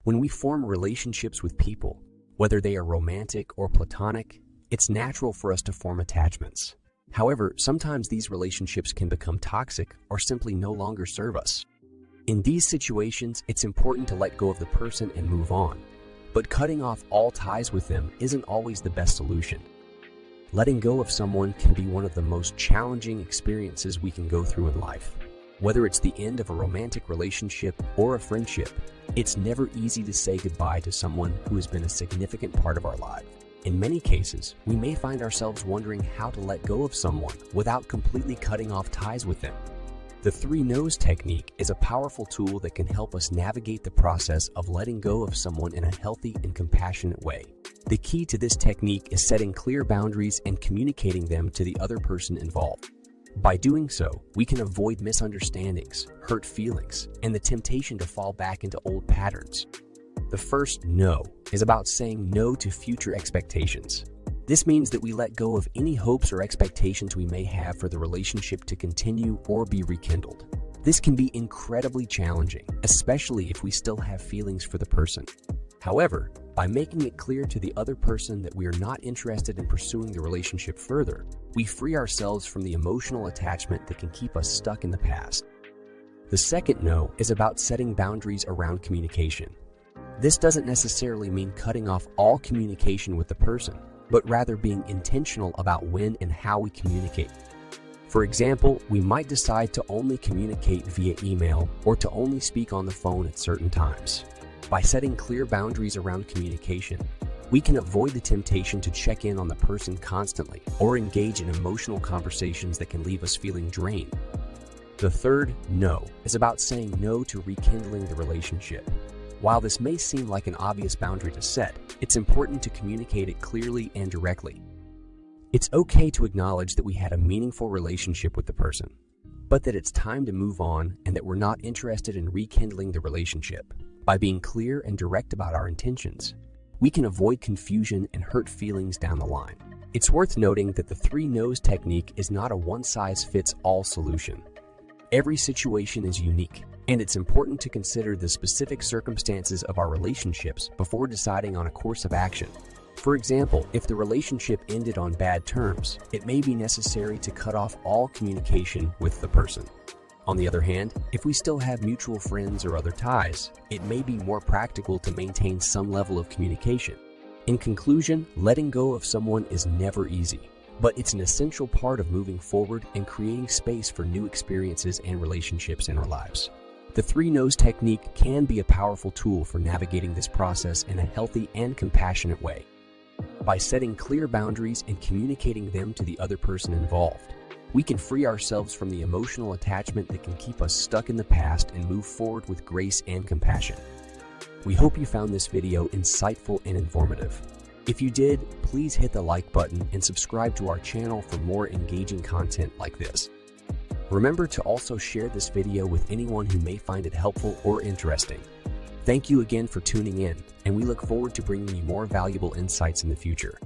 When we form relationships with people, whether they are romantic or platonic, it's natural for us to form attachments. However, sometimes these relationships can become toxic or simply no longer serve us. In these situations, it's important to let go of the person and move on. But cutting off all ties with them isn't always the best solution. Letting go of someone can be one of the most challenging experiences we can go through in life. Whether it's the end of a romantic relationship or a friendship, it's never easy to say goodbye to someone who has been a significant part of our lives. In many cases, we may find ourselves wondering how to let go of someone without completely cutting off ties with them. The Three Nos technique is a powerful tool that can help us navigate the process of letting go of someone in a healthy and compassionate way. The key to this technique is setting clear boundaries and communicating them to the other person involved. By doing so, we can avoid misunderstandings, hurt feelings, and the temptation to fall back into old patterns. The first no is about saying no to future expectations. This means that we let go of any hopes or expectations we may have for the relationship to continue or be rekindled. This can be incredibly challenging, especially if we still have feelings for the person. However, by making it clear to the other person that we are not interested in pursuing the relationship further, we free ourselves from the emotional attachment that can keep us stuck in the past. The second no is about setting boundaries around communication. This doesn't necessarily mean cutting off all communication with the person, but rather being intentional about when and how we communicate. For example, we might decide to only communicate via email or to only speak on the phone at certain times. By setting clear boundaries around communication, we can avoid the temptation to check in on the person constantly or engage in emotional conversations that can leave us feeling drained. The third no is about saying no to rekindling the relationship. While this may seem like an obvious boundary to set, it's important to communicate it clearly and directly. It's okay to acknowledge that we had a meaningful relationship with the person, but that it's time to move on and that we're not interested in rekindling the relationship. By being clear and direct about our intentions, we can avoid confusion and hurt feelings down the line. It's worth noting that the Three Nos technique is not a one-size-fits-all solution. Every situation is unique, and it's important to consider the specific circumstances of our relationships before deciding on a course of action. For example, if the relationship ended on bad terms, it may be necessary to cut off all communication with the person. On the other hand, if we still have mutual friends or other ties, it may be more practical to maintain some level of communication. In conclusion, letting go of someone is never easy, but it's an essential part of moving forward and creating space for new experiences and relationships in our lives. The Three Nos technique can be a powerful tool for navigating this process in a healthy and compassionate way. By setting clear boundaries and communicating them to the other person involved, we can free ourselves from the emotional attachment that can keep us stuck in the past and move forward with grace and compassion. We hope you found this video insightful and informative. If you did, please hit the like button and subscribe to our channel for more engaging content like this. Remember to also share this video with anyone who may find it helpful or interesting. Thank you again for tuning in, and we look forward to bringing you more valuable insights in the future.